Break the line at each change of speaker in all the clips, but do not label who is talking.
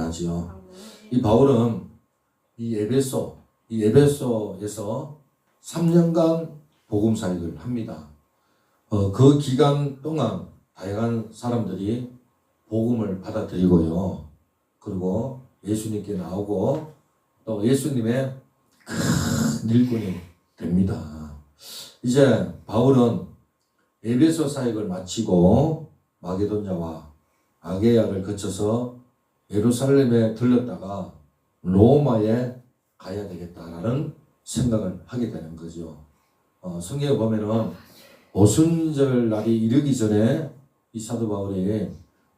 잘하지요. 이 바울은 이 에베소에서 3년간 복음 사역을 합니다. 그 기간 동안 다양한 사람들이 복음을 받아들이고요. 그리고 예수님께 나오고 또 예수님의 큰 일꾼이 됩니다. 이제 바울은 에베소 사역을 마치고 마게도냐와 아게야를 거쳐서 예루살렘에 들렀다가 로마에 가야 되겠다라는 생각을 하게 되는 거죠. 성경에 보면은 오순절 날이 이르기 전에 이 사도 바울이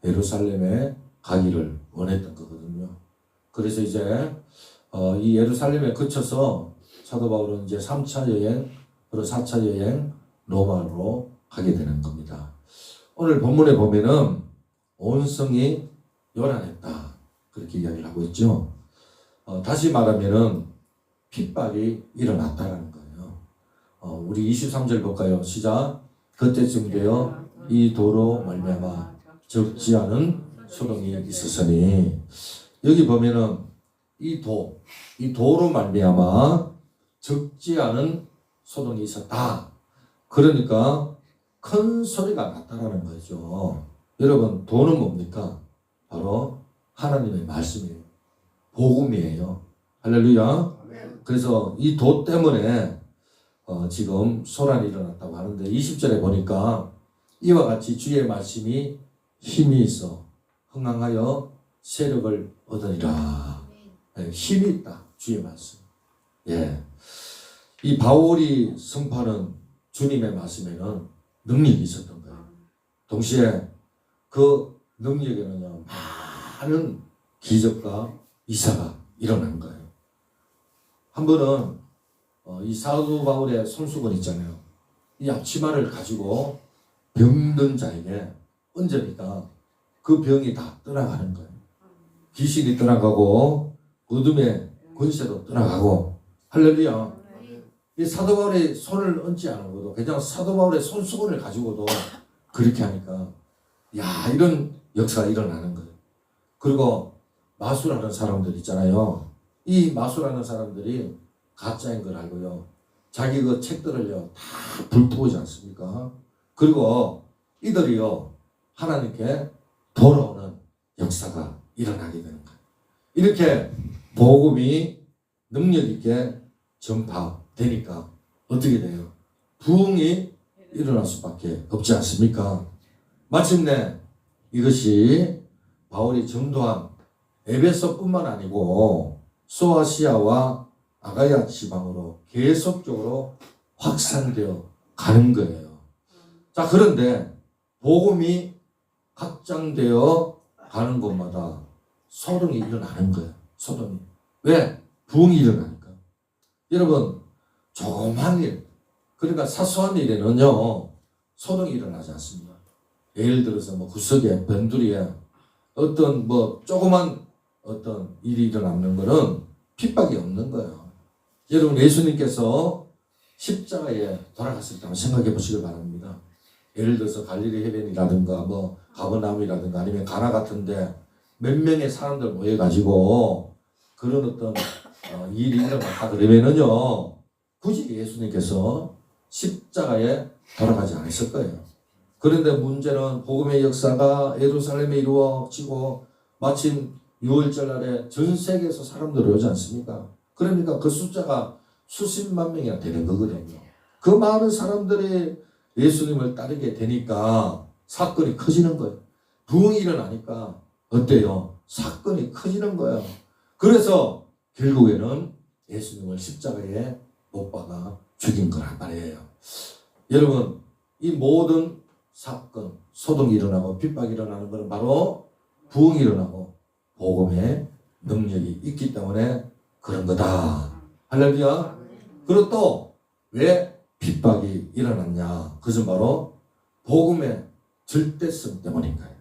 예루살렘에 가기를 원했던 거거든요. 그래서 이제 이 예루살렘에 거쳐서 사도 바울은 이제 3차 여행, 그리고 4차 여행 로마로 가게 되는 겁니다. 오늘 본문에 보면은 온 성이 요란했다. 그렇게 이야기를 하고 있죠. 다시 말하면은 핍박이 일어났다라는 거예요. 우리 23절 볼까요? 시작. 그때쯤 되어 이 도로 말미암아 적지 않은 소동이 있었으니, 여기 보면은 이 도로 말미암아 적지 않은 소동이 있었다. 그러니까 큰 소리가 났다라는 거죠. 여러분, 도는 뭡니까? 바로 하나님의 말씀이에요. 복음이에요. 할렐루야. 그래서 이 도 때문에 지금 소란이 일어났다고 하는데 20절에 보니까 이와 같이 주의 말씀이 힘이 있어 흥황하여 세력을 얻으리라. 힘이 있다. 주의 말씀. 예. 이 바울이 선포하는 주님의 말씀에는 능력이 있었던 거예요. 동시에 그 능력에는요, 많은 기적과 이사가 일어난 거예요. 한 번은 이 사도 바울의 손수건 있잖아요. 이 앞치마를 가지고 병든 자에게 얹으니까 그 병이 다 떠나가는 거예요. 귀신이 떠나가고 어둠의 권세도 떠나가고. 할렐루야. 이 사도 바울의 손을 얹지 않고도 그냥 사도 바울의 손수건을 가지고도 그렇게 하니까 야, 이런 역사가 일어나는 거예요. 그리고 마술하는 사람들 있잖아요. 이 마술하는 사람들이 가짜인 걸 알고요. 자기 그 책들을요 다 불태우지 않습니까? 그리고 이들이요 하나님께 돌아오는 역사가 일어나게 되는 거예요. 이렇게 복음이 능력 있게 전파되니까 어떻게 돼요? 부흥이 일어날 수밖에 없지 않습니까? 마침내 이것이 바울이 전도한 에베소뿐만 아니고 소아시아와 아가야 지방으로 계속적으로 확산되어 가는 거예요. 자, 그런데 복음이 확장되어 가는 곳마다 소동이 일어나는 거예요. 소동이. 왜? 부흥이 일어나니까. 여러분, 조그만 일, 그러니까 사소한 일에는요 소동이 일어나지 않습니다. 예를 들어서 뭐 구석에 변두리에 어떤 뭐 조그만 어떤 일이 일어나는 거는 핍박이 없는 거예요. 여러분, 예수님께서 십자가에 돌아갔을 때 한번 생각해 보시길 바랍니다. 예를 들어서 갈릴리 해변이라든가 뭐 가버나움이라든가 아니면 가나 같은데 몇 명의 사람들 모여가지고 그런 어떤 일이 일어났다 그러면은요 굳이 예수님께서 십자가에 돌아가지 않았을 거예요. 그런데 문제는 복음의 역사가 예루살렘에 이루어지고 마침 6월절 날에 전 세계에서 사람들이 오지 않습니까? 그러니까 그 숫자가 수십만 명이나 되는 거거든요. 그 많은 사람들이 예수님을 따르게 되니까 사건이 커지는 거예요. 부흥이 일어나니까 어때요? 사건이 커지는 거예요. 그래서 결국에는 예수님을 십자가에 못 박아 죽인 거란 말이에요. 여러분, 이 모든 사건, 소동이 일어나고 핍박이 일어나는 것은 바로 부흥이 일어나고 복음의 능력이 있기 때문에 그런 거다. 할렐루야. 그리고 또 왜 핍박이 일어났냐? 그것은 바로 복음의 절대성 때문인 거예요.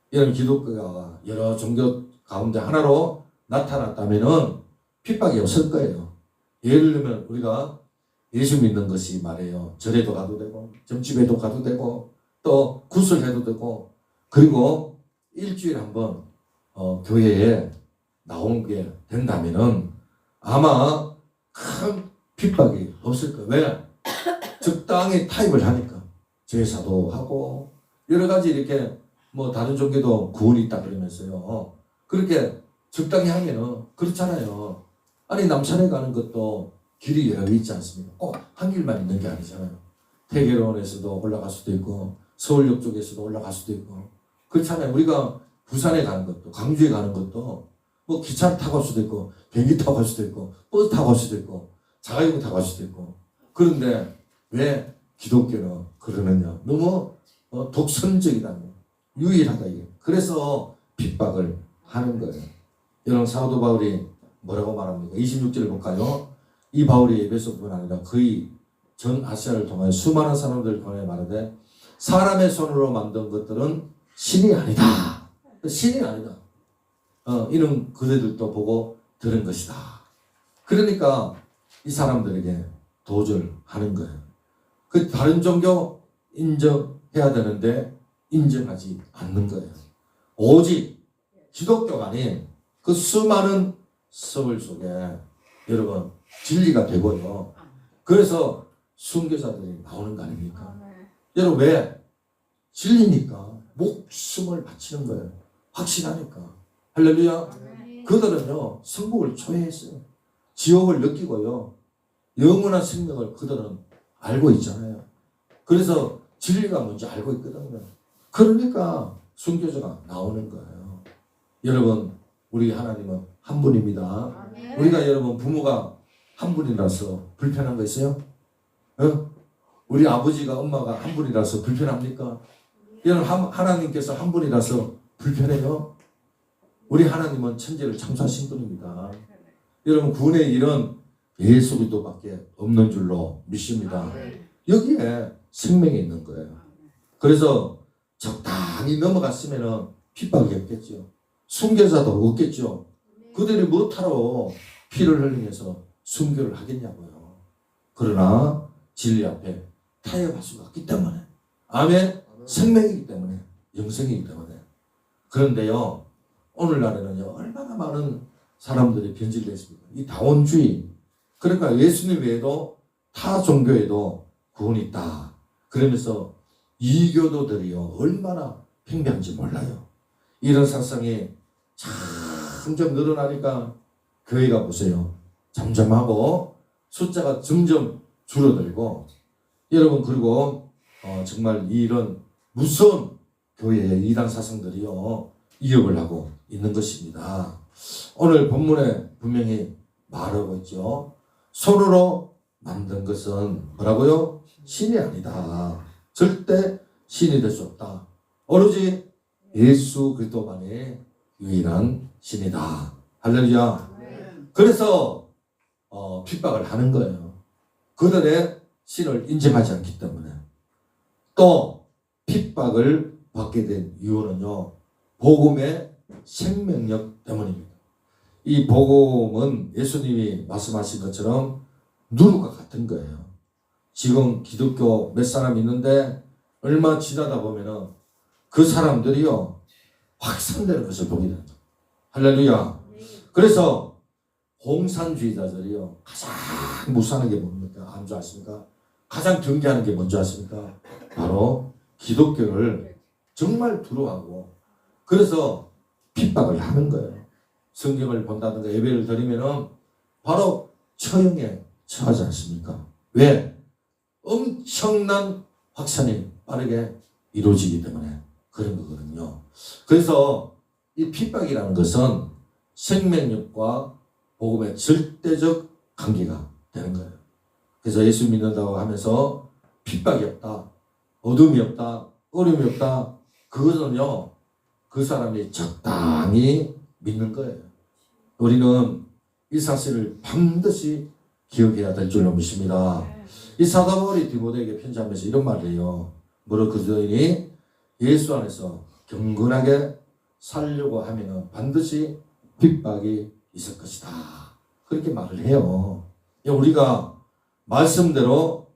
이런 기독교가 여러 종교 가운데 하나로 나타났다면은 핍박이 없을 거예요. 예를 들면 우리가 예수 믿는 것이 말이에요. 절에도 가도 되고 점집에도 가도 되고 또 구슬해도 되고 그리고 일주일에 한 번 교회에 나온 게 된다면은 아마 큰 핍박이 없을 거예요. 왜? 적당히 타협을 하니까. 제사도 하고 여러 가지 이렇게 뭐 다른 종교도 구원이 있다 그러면서요. 그렇게 적당히 하면은 그렇잖아요. 아니 남산에 가는 것도 길이 여러 개 있지 않습니까? 꼭 한 길만 있는 게 아니잖아요. 태계로원에서도 올라갈 수도 있고 서울역 쪽에서도 올라갈 수도 있고 그렇잖아요. 우리가 부산에 가는 것도 광주에 가는 것도 뭐 기차를 타고 갈 수도 있고 비행기 타고 갈 수도 있고 버스 타고 갈 수도 있고 자가용 타고 갈 수도 있고 그런데 왜 기독교는 그러느냐? 너무 독선적이다. 유일하다 이게. 그래서 핍박을 하는 거예요. 여러분 사도 바울이 뭐라고 말합니까? 26절을 볼까요? 이 바울이 에베소뿐 아니라 거의 전 아시아를 통해 수많은 사람들을 통해 말하되 사람의 손으로 만든 것들은 신이 아니다. 신이 아니다. 이는 그대들도 보고 들은 것이다. 그러니까 이 사람들에게 도절하는 거예요. 그 다른 종교 인정해야 되는데 인정하지 않는 거예요. 오직 기독교가 아닌 그 수많은 섭을 속에 여러분 진리가 되고요. 그래서 순교자들이 나오는 거 아닙니까? 여러분 왜? 진리니까 목숨을 바치는 거예요. 확신하니까. 할렐루야. 그들은요 성국을 초회했어요. 지옥을 느끼고요. 영원한 생명을 그들은 알고 있잖아요. 그래서 진리가 뭔지 알고 있거든요. 그러니까 순교자가 나오는 거예요. 여러분 우리 하나님은 한 분입니다. 우리가 여러분 부모가 한 분이라서 불편한 거 있어요? 우리 아버지가 엄마가 한 분이라서 불편합니까? 여러분 하나님께서 한 분이라서 불편해요? 우리 하나님은 천지를 창조하신 분입니다. 여러분 구원의 일은 예수 그리스도밖에 없는 줄로 믿습니다. 여기에 생명이 있는 거예요. 그래서 적당히 넘어갔으면 핍박이 없겠죠. 순교자도 없겠죠. 그들이 뭐하러 피를 흘리면서 순교를 하겠냐고요. 그러나 진리 앞에 타협할 수가 없기 때문에 아멘. 생명이기 때문에 영생이기 때문에 그런데요 오늘날에는요 얼마나 많은 사람들이 변질되어 있습니다. 이 다원주의 그러니까 예수님 외에도 타 종교에도 구원이 있다. 그러면서 이교도들이요 얼마나 팽배한지 몰라요. 이런 사상이 점점 늘어나니까 교회가 보세요. 잠잠하고 숫자가 점점 줄어들고 여러분 그리고 정말 이런 무서운 교회의 이단 사상들이요 위협을 하고 있는 것입니다. 오늘 본문에 분명히 말하고 있죠. 손으로 만든 것은 뭐라고요? 신이 아니다. 절대 신이 될 수 없다. 오로지 예수 그리스도만이 유일한 신이다. 할렐루야. 그래서 핍박을 하는 거예요. 그들의 신을 인정하지 않기 때문에. 또 핍박을 받게 된 이유는요. 복음의 생명력 때문입니다. 이 복음은 예수님이 말씀하신 것처럼 누룩과 같은 거예요. 지금 기독교 몇 사람 있는데 얼마 지나다 보면은 그 사람들이요 확산되는 것을 보게 됩니다. 할렐루야. 그래서 공산주의자들이요 가장 무시하는 게 뭡니까? 뭔지 아십니까? 가장 경계하는 게 뭔지 아십니까? 바로 기독교를 정말 두려워하고 그래서 핍박을 하는 거예요. 성경을 본다든가 예배를 드리면은 바로 처형에 처하지 않습니까? 왜? 엄청난 확산이 빠르게 이루어지기 때문에 그런 거거든요. 그래서 이 핍박이라는 것은 생명력과 복음의 절대적 관계가 되는 거예요. 그래서 예수 믿는다고 하면서 핍박이 없다, 어둠이 없다, 어려움이 없다. 그것은요, 그 사람이 적당히 믿는 거예요. 우리는 이 사실을 반드시 기억해야 될 줄로 믿습니다. 이 사도 바울이 디모데에게 편지하면서 이런 말을 해요. 무릇 그들이 예수 안에서 경건하게 살려고 하면 반드시 핍박이 있을 것이다. 그렇게 말을 해요. 우리가 말씀대로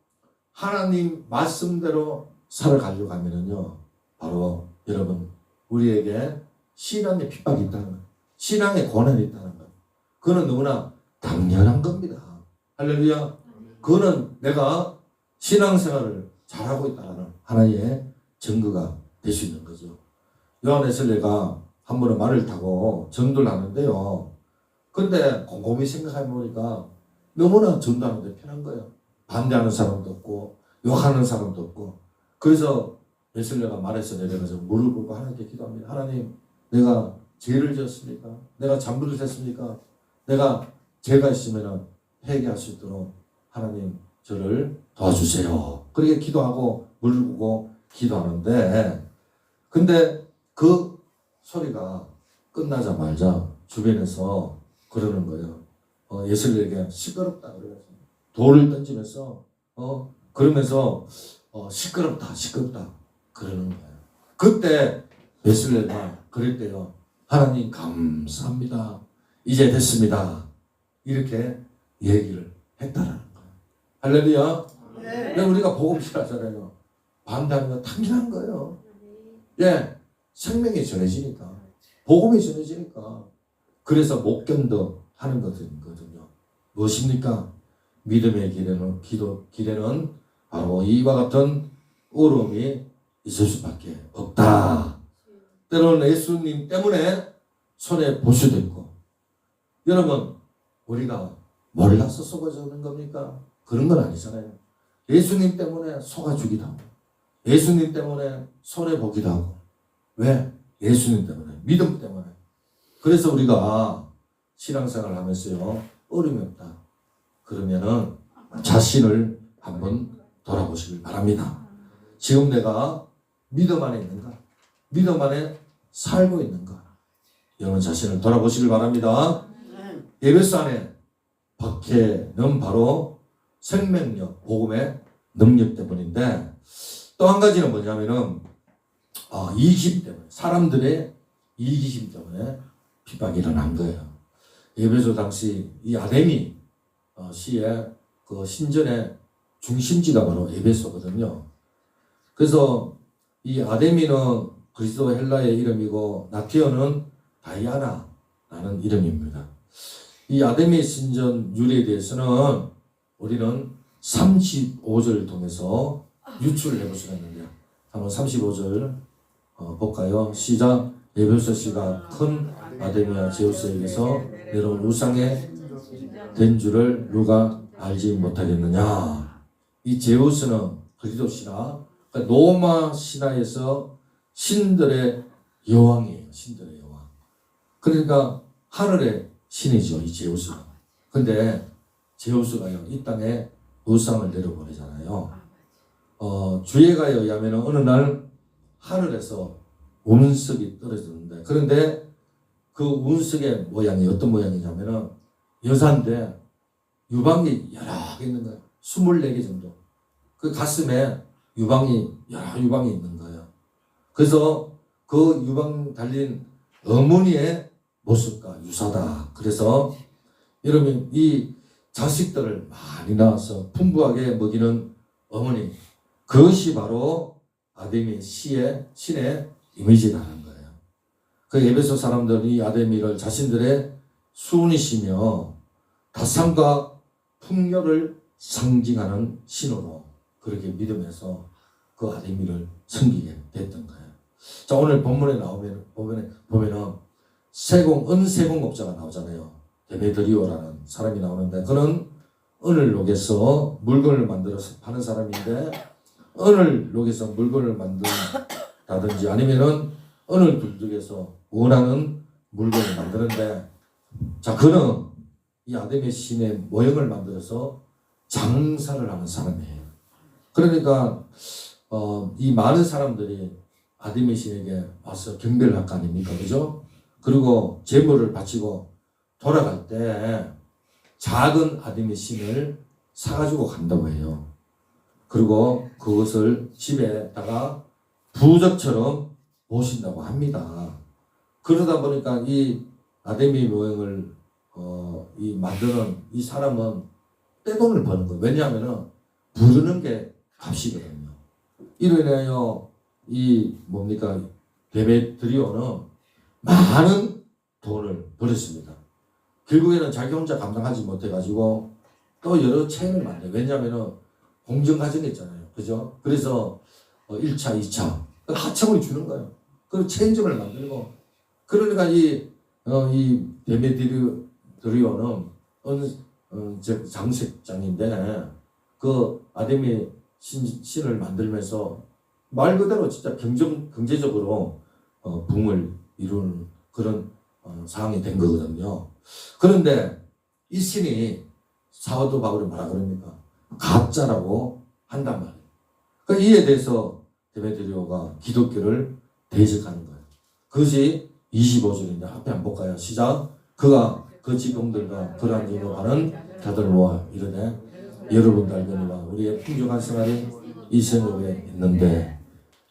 하나님 말씀대로 살아가려고 하면은요 바로 여러분 우리에게 시련의 핍박이 있다는 거예요. 신앙에 고난이 있다는 것. 그거는 너무나 당연한 겁니다. 할렐루야. 그거는 내가 신앙생활을 잘하고 있다는 하나의 증거가 될 수 있는 거죠. 요한의 설례가 한 번은 말을 타고 전도를 하는데요. 근데 곰곰이 생각해 보니까 너무나 전도하는데 편한 거예요. 반대하는 사람도 없고 욕하는 사람도 없고. 그래서 웨슬레가 말에서 내려가서 무릎 꿇고 하나님께 기도합니다. 하나님, 내가 죄를 지었습니까? 내가 잠부를 샜습니까? 내가 죄가 있으면 회개할 수 있도록 하나님 저를 도와주세요. 그렇게 기도하고 무릎 꿇고 기도하는데, 근데 그 소리가 끝나자마자 주변에서 그러는 거예요. 예슬레에게 시끄럽다 그래서 돌을 던지면서 그러면서 시끄럽다 그러는 거예요. 그때 예슬레가 그랬대요. 하나님 감사합니다. 이제 됐습니다. 이렇게 얘기를 했다라는 거예요. 할렐루야. 네. 우리가 복음실 하잖아요. 반대하는 건 당연한 거예요. 예, 생명이 전해지니까, 복음이 전해지니까. 그래서 못 견뎌 하는 것이거든요. 무엇입니까? 믿음의 길에는 바로 이와 같은 어려움이 있을 수밖에 없다. 때로는 예수님 때문에 손에 보수도 있고, 여러분, 우리가 몰라서 속아주는 겁니까? 그런 건 아니잖아요. 예수님 때문에 속아주기도 하고, 예수님 때문에 손해 보기도 하고. 왜? 예수님 때문에, 믿음 때문에. 그래서 우리가 신앙생활을 하면서요, 어려움이 없다 그러면은 자신을 한번 돌아보시길 바랍니다. 지금 내가 믿음 안에 있는가? 믿음 안에 살고 있는가? 여러분 자신을 돌아보시길 바랍니다. 에베소 안에 박해는 바로 생명력, 복음의 능력 때문인데, 또 한 가지는 뭐냐면은 이기심 때문에, 사람들의 이기심 때문에 핍박이 일어난 거예요. 에베소 당시 이 아데미 시의 그 신전의 중심지가 바로 에베소거든요. 그래서 이 아데미는 그리스도 헬라의 이름이고 나티어는 다이아나라는 이름입니다. 이 아데미 신전 유래에 대해서는 우리는 35절을 통해서 유출을 해볼 수가 있는데요. 한번 35절 볼까요? 시작. 에베소시가 큰 아데미와 제우스에게서 내려온 우상의 된 줄을 누가 알지 못하겠느냐. 이 제우스는 그리스도 신화, 그러니까 로마 신화에서 신들의 여왕이에요. 신들의 여왕. 그러니까 하늘의 신이죠, 이 제우스가. 근데 제우스가요, 이 땅에 우상을 내려보내잖아요. 주예가에 의하면 어느 날 하늘에서 운석이 떨어졌는데, 그런데 그 운석의 모양이 어떤 모양이냐면은 여자인데 유방이 여러 개 있는 거예요. 24개 정도. 그 가슴에 여러 유방이 있는 거예요. 그래서 그 유방 달린 어머니의 모습과 유사다. 그래서 여러분 이 자식들을 많이 낳아서 풍부하게 먹이는 어머니, 그것이 바로 아데미 신의 이미지라는 거예요. 그 에베소 사람들은 이 아데미를 자신들의 수훈이시며 다산과 풍요를 상징하는 신으로 그렇게 믿으면서 그 아데미를 섬기게 됐던 거예요. 자, 오늘 본문에 보면은 은세공업자가 나오잖아요. 데메드리오라는 사람이 나오는데, 그는 은을 녹여서 물건을 만들어서 파는 사람인데, 은을 녹여서 물건을 만든다든지 아니면은 은을 불뚝해서 원하는 물건을 만드는데, 자, 그는 이 아데미 신의 모형을 만들어서 장사를 하는 사람이에요. 그러니까 이 많은 사람들이 아데미 신에게 와서 경배를 할 거 아닙니까, 그죠? 그리고 제물을 바치고 돌아갈 때 작은 아데미 신을 사가지고 간다고 해요. 그리고 그것을 집에다가 부적처럼 모신다고 합니다. 그러다 보니까 이 아데미 모형을 만드는 이 사람은 떼돈을 버는 거예요. 왜냐하면 부르는 게 값이거든요. 이로 인하여 데메드리오는 많은 돈을 벌었습니다. 결국에는 자기 혼자 감당하지 못해가지고 또 여러 체인을 만들어요. 왜냐하면 공정과정이 있잖아요. 그죠? 그래서 1차, 2차 하청을 주는 거예요. 그리고 체인점을 만들고 그러니까 이 데메트리오는 장색장인데 그 아데미 신을 만들면서 말 그대로 진짜 경제적으로 붕을 이루는 그런 상황이 된 거거든요. 그런데 이 신이 사도 바울이 뭐라 그럽니까? 가짜라고 한단 말이에요. 그러니까 이에 대해서 데메트리오가 기독교를 대적하는 거예요. 그것이 25절인데 앞에 한번 볼까요? 시작. 그가 그 직공들과 그러한 영업하는 자들 모아 이르되 여러분 달거니와 우리의 풍족한 생활이 이 생업에 있는데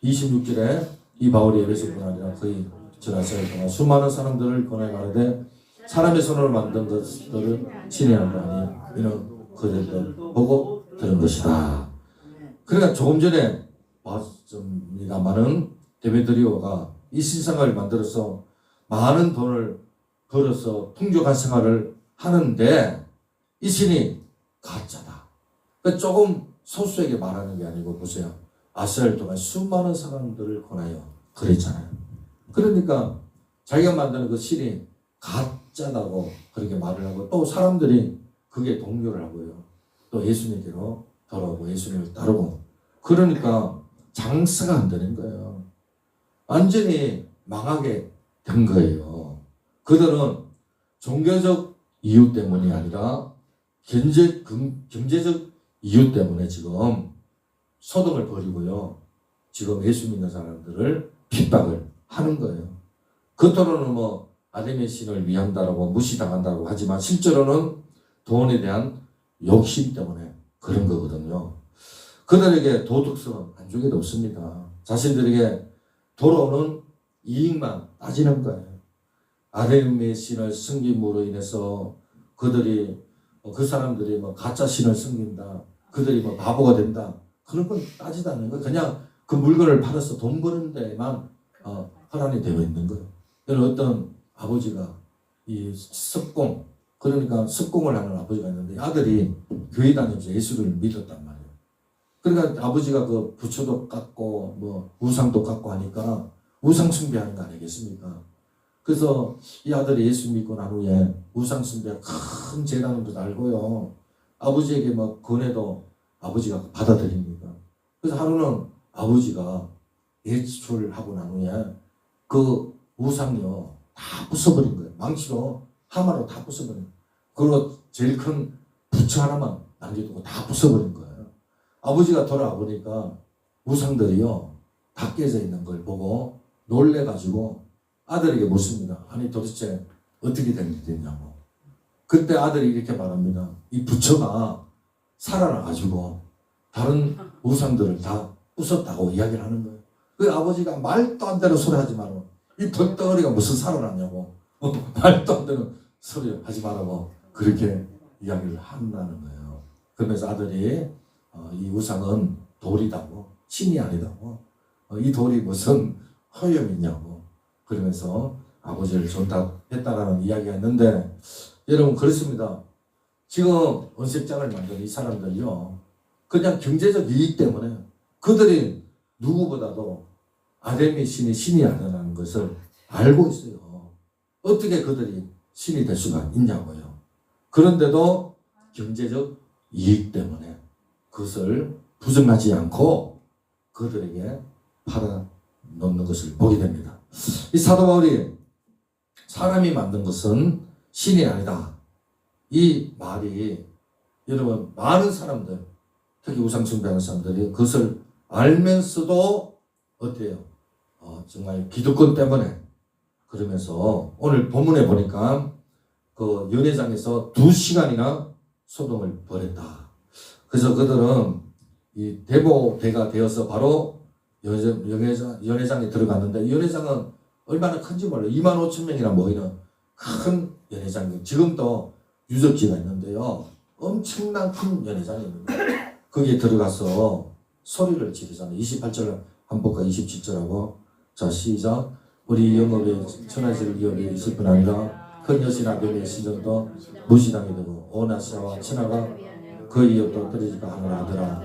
26절에 이 바울이 에베소뿐 아니라 거의 전하사를 통한 수많은 사람들을 권해 말하되 사람의 손으로 만든 것들은 신의 아니니 이는 그들을 보고 들은 것이다. 그러니까 조금 전에 봤습니다마는 데메트리오가 이 신상을 만들어서 많은 돈을 벌어서 풍족한 생활을 하는데 이 신이 가짜다. 그러니까 조금 소수에게 말하는 게 아니고 보세요. 아시아를 통한 수많은 사람들을 권하여 그랬잖아요. 그러니까 자기가 만드는 그 신이 가짜다고 그렇게 말을 하고 또 사람들이 그게 동요를 하고요. 또 예수님께로 돌아오고 예수님을 따르고 그러니까 장사가 안 되는 거예요. 완전히 망하게 된 거예요. 그들은 종교적 이유 때문이 아니라 경제적 이유 때문에 지금 소동을 벌이고요. 지금 예수 믿는 사람들을 핍박을 하는 거예요. 겉으로는 뭐 아데미 신을 위한다라고 무시당한다고 하지만 실제로는 돈에 대한 욕심 때문에 그런 거거든요. 그들에게 도덕성은 안중에도 없습니다. 자신들에게 돌아오는 이익만 따지는 거예요. 아데미 신을 섬김으로 인해서 그들이 그 사람들이 뭐 가짜 신을 섬긴다. 그들이 뭐 바보가 된다. 그런 건 따지도 않는 거예요. 그냥 그 물건을 팔아서 돈 버는 데만 혈안이 되어 있는 거예요. 어떤 아버지가 이 습공 그러니까 습공을 하는 아버지가 있는데 아들이 교회 다니면서 예수를 믿었단 말이에요. 그러니까 아버지가 그 부처도 깎고 뭐 우상도 깎고 하니까 우상 숭배하는 거 아니겠습니까? 그래서 이 아들이 예수 믿고 난 후에 우상 숭배가 큰 죄라는 것도 알고요. 아버지에게 뭐 권해도 아버지가 받아들입니다. 그래서 하루는 아버지가 예출하고 난 후에 그 우상요 다 부숴버린 거예요. 망치로 하마로 다 부숴버린 거예요. 그리고 제일 큰 부처 하나만 남겨두고 다 부숴버린 거예요. 아버지가 돌아와 보니까 우상들이요 다 깨져 있는 걸 보고 놀래가지고 아들에게 묻습니다. 아니 도대체 어떻게 된 일이냐고. 그때 아들이 이렇게 말합니다. 이 부처가 살아나가지고 다른 우상들을 다 부쉈다고 이야기를 하는 거예요. 그 아버지가 말도 안 되는 소리 하지 말고 이 덧덩어리가 무슨 살아났냐고 말도 안 되는 소리 하지 말라고 그렇게 이야기를 한다는 거예요. 그러면서 아들이 이 우상은 돌이다고 신이 아니다고 이 돌이 무슨 허염이냐고 그러면서 아버지를 존탁했다라는 이야기가 있는데 여러분 그렇습니다. 지금 은색장을 만든 이 사람들이요 그냥 경제적 이익 때문에 그들이 누구보다도 아데미 신이 아니라는 것을 알고 있어요. 어떻게 그들이 신이 될 수가 있냐고요. 그런데도 경제적 이익 때문에 그것을 부정하지 않고 그들에게 팔아놓는 것을 보게 됩니다. 이 사도 바울이 사람이 만든 것은 신이 아니다. 이 말이 여러분 많은 사람들 특히 우상 숭배하는 사람들이 그것을 알면서도 어때요? 정말 기득권 때문에 그러면서 오늘 본문에 보니까 그 연회장에서 2시간이나 소동을 벌였다. 그래서 그들은 이 대모대가 되어서 바로 연회장에 들어갔는데 연회장은 얼마나 큰지 몰라요. 25,000명이나 모이는 큰 연회장. 지금도 유적지가 있는데요. 엄청난 큰 연회장이 있는 거예요. 거기에 들어가서 소리를 지르잖아요. 28절 한번 볼까 27절하고 자 시작. 우리 영업의 천하실 기업이 있을 뿐 아니라 큰 여신 아벨의 시정도 무시당이 되고 온 아시아와 천하가 그 이업도 떨어질까 하노라 하더라.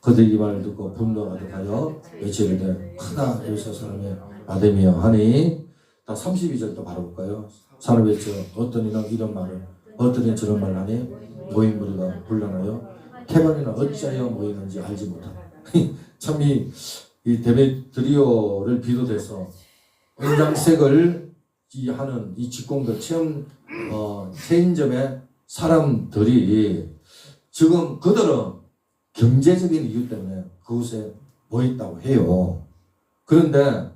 그들 이 말을 듣고 분노가 가득하여 외치되 크다 여기서 사람의 아데미여 하니. 다 32절 또 바로 볼까요? 사람 외쳐 어떤 이는 이런 말을 어떤 이는 저런 말을 하니 모인 무리가 곤란하여 태반이나 어찌하여 모이는지 알지 못하고 참 이 데메트리오를 비롯해서 은장색을 하는 이 직공들 체인점의 사람들이 지금 그들은 경제적인 이유 때문에 그곳에 모였다고 해요. 그런데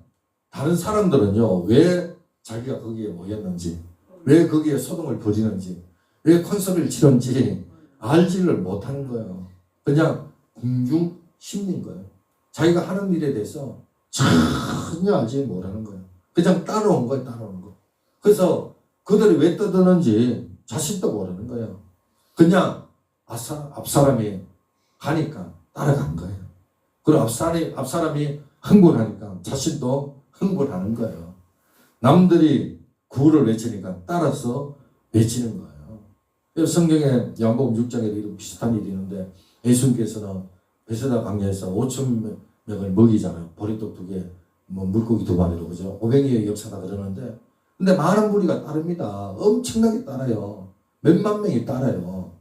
다른 사람들은요, 왜 자기가 거기에 모였는지, 왜 거기에 소동을 벌이는지, 왜 콘서트를 치는지 알지를 못하는 거예요. 그냥 궁중 심리인 거예요. 자기가 하는 일에 대해서 전혀 알지 못하는 거예요. 그냥 따라온 거예요, 따라온 거. 그래서 그들이 왜 떠드는지 자신도 모르는 거예요. 그냥 앞사람이 가니까 따라간 거예요. 그리고 앞사람이 흥분하니까 자신도 흥분하는 거예요. 남들이 구호를 외치니까 따라서 외치는 거예요. 성경에 요한복음 6장에도 이런 비슷한 일이 있는데 예수님께서는 베세다 강야에서 5천 명을 먹이잖아요. 보리떡 2개, 물고기 2마리로 그죠? 500여의 역사다 그러는데 근데 많은 무리가 따릅니다. 엄청나게 따라요. 몇만 명이 따라요.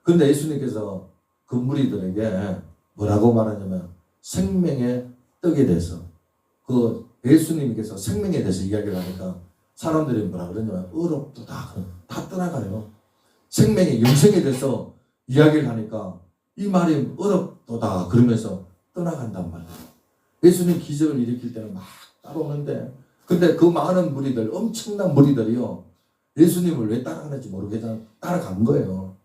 근데 예수님께서 그 무리들에게 뭐라고 말하냐면 생명의 떡에 대해서 그 예수님께서 생명에 대해서 이야기를 하니까 사람들이 뭐라 그러냐면 어렵다 다 떠나가요. 생명의 영생에 대해서 이야기를 하니까 이 말이 어렵다 그러면서 떠나간단 말이에요. 예수님 기적을 일으킬 때는 막 따라오는데 근데 그 많은 무리들 엄청난 무리들이요 예수님을 왜 따라가는지 모르겠잖아 따라간 거예요.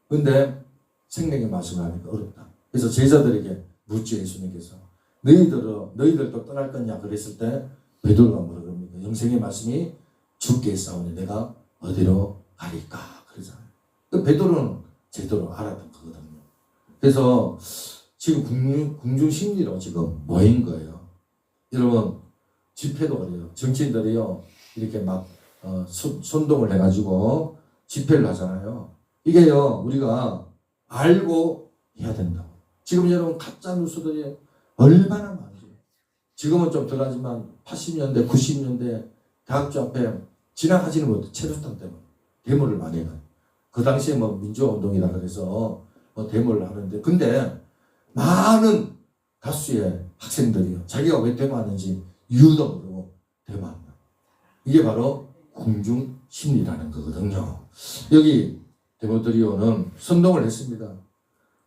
근데 생명의 말씀을 하니까 어렵다. 그래서 제자들에게 묻죠. 예수님께서 너희들도 떠날 거냐 그랬을 때 베드로가 뭐라 그럽니까? 영생의 말씀이 주께 싸우니 내가 어디로 가리까 그러잖아요. 그 베드로는 제대로 알았던 거거든요. 그래서 지금 궁중 심리로 지금 모인 거예요. 여러분 집회도 그래요. 정치인들이요 이렇게 막 선동을 해가지고 집회를 하잖아요. 이게요 우리가 알고 해야 된다고. 지금 여러분 가짜 뉴스들이 얼마나 많죠. 지금은 좀 덜하지만 80년대 90년대 대학교 앞에 지나가지는 못해 체류탄 때문에 데모를 많이 해요. 그 당시에 뭐 민주화운동이라 그래서 뭐 데모를 하는데 근데 많은 다수의 학생들이요 자기가 왜 데모하는지 이유도 모르고 데모합니다. 이게 바로 궁중 심리라는 거거든요. 여기 데모드리오는 선동을 했습니다.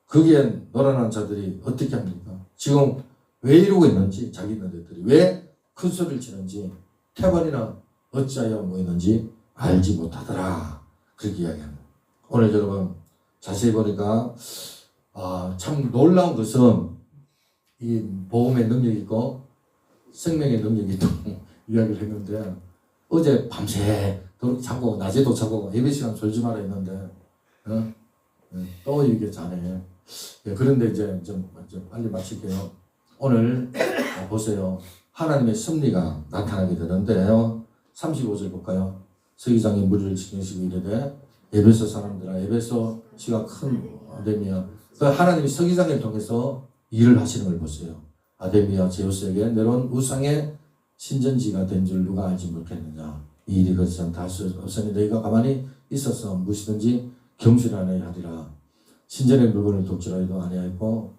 거기에 놀아난 자들이 어떻게 합니까? 지금 왜 이러고 있는지 자기네들이 왜 큰 소리를 치는지 태반이나 어찌하여 모이는지 알지 못하더라. 그렇게 이야기합니다. 오늘 여러분 자세히 보니까 참 놀라운 것은 이 복음의 능력이 있고 생명의 능력이 있다고 이야기를 했는데 어제 밤새 자고 낮에도 자고 예배 시간 졸지 마라 했는데 또 이렇게 자네. 그런데 이제 좀 빨리 마칠게요. 오늘 보세요. 하나님의 섭리가 나타나게 되는데요. 35절 볼까요? 서기장이 무리를 지키시고 이르되 에베소 사람들아 에베소 시가 큰 아데미아 그 하나님이 서기장을 통해서 일을 하시는 걸 보세요. 아데미아 제우스에게 내려온 우상의 신전지가 된 줄 누가 알지 못했느냐. 이 일이 그렇지 않다 할 수 없으니 너희가 가만히 있어서 무엇이든지 경실하여야 하리라. 신전의 물건을 독점하지도 아니하였고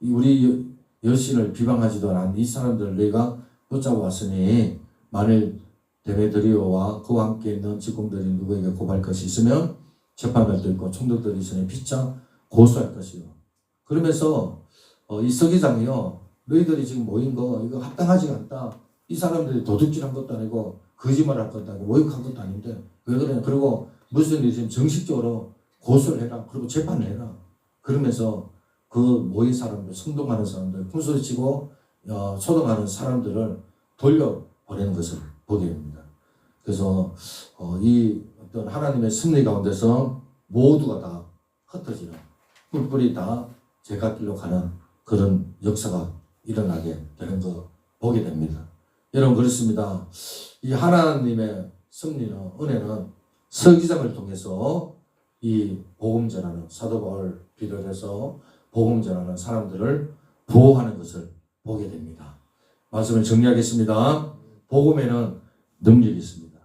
우리 여신을 비방하지도 않은 이 사람들을 너희가 붙잡아 왔으니 만일 데메드리오와 그와 함께 있는 직공들이 누구에게 고발할 것이 있으면 재판관도 있고 총독들이 있으니 피차 고소할 것이요. 그러면서 이 서기장이요 너희들이 지금 모인 거 이거 합당하지 않다. 이 사람들이 도둑질한 것도 아니고 거짓말할 것도 아니고 모욕한 것도 아닌데 왜 그러냐. 그리고 무슨 일이 지금 정식적으로 고소를 해라. 그리고 재판을 해라. 그러면서 그 모인 사람들, 선동하는 사람들, 큰소리치고 소동하는 사람들을 돌려보내는 것을 보게 됩니다. 그래서 이 어떤 하나님의 섭리 가운데서 모두가 다 흩어지는 뿔뿔이 다 제갓길로 가는 그런 역사가 일어나게 되는 거 보게 됩니다. 여러분 그렇습니다. 이 하나님의 섭리는 은혜는 서기장을 통해서 이 복음 전하는 사도 바울 비롯해서 복음 전하는 사람들을 보호하는 것을 보게 됩니다. 말씀을 정리하겠습니다. 복음에는 능력이 있습니다.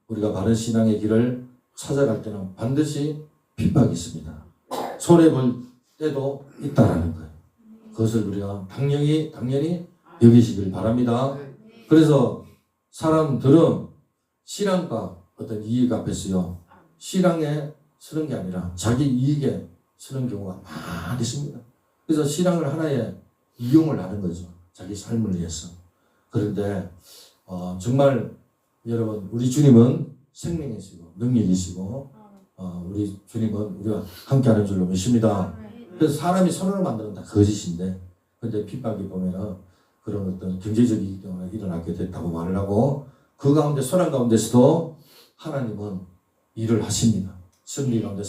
우리가 바른 신앙의 길을 찾아갈 때는 반드시 핍박이 있습니다. 손해볼 때도 있다라는 거예요. 그것을 우리가 당연히 여기시길 바랍니다. 그래서 사람들은 신앙과 어떤 이익 앞에서요, 신앙에 서는 게 아니라 자기 이익에 서는 경우가 많이 있습니다. 그래서 신앙을 하나의 이용을 하는 거죠. 자기 삶을 위해서. 그런데 정말 여러분, 우리 주님은 생명이시고 능력이시고 우리 주님은 우리와 함께하는 줄로 믿습니다. 그래서 사람이 선언을 만드는 다 거짓인데, 근데 핍박이 보면은 그런 어떤 경제적 이익 때문에 일어나게 됐다고 말을 하고, 그 가운데 선한 가운데서도 하나님은 일을 하십니다. 승리 가운데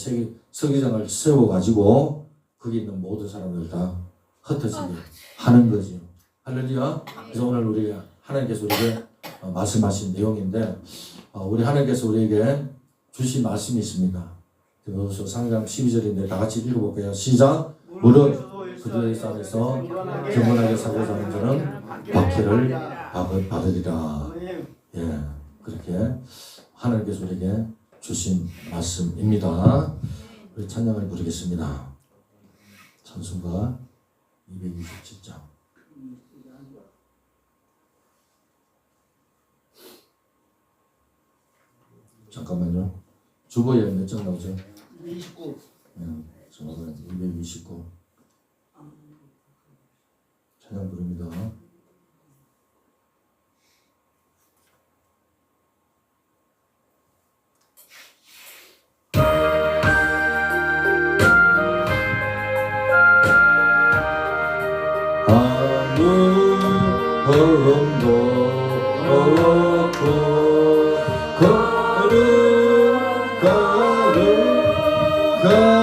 서기장을 세워가지고 거기 있는 모든 사람들 다 흩어지게 하는 거죠. 할렐루야. 그래서 오늘 우리가 하나님께서 우리에게 말씀하신 내용인데, 우리 하나님께서 우리에게 주신 말씀이 있습니다. 그래서 상장 12절인데 다 같이 읽어볼게요. 시작. 무릇 그들의 싸움에서 경건하게 사고자 하는 자는 박해를 받으리라. 예, 그렇게 하나님께서 우리에게 주신 말씀입니다. 우리 찬양을 부르겠습니다. 찬송가 227장. 잠깐만요. 주보에 몇 장 나오죠?
29.
저는 229. 찬양 부릅니다. 아무것도 없고 걸음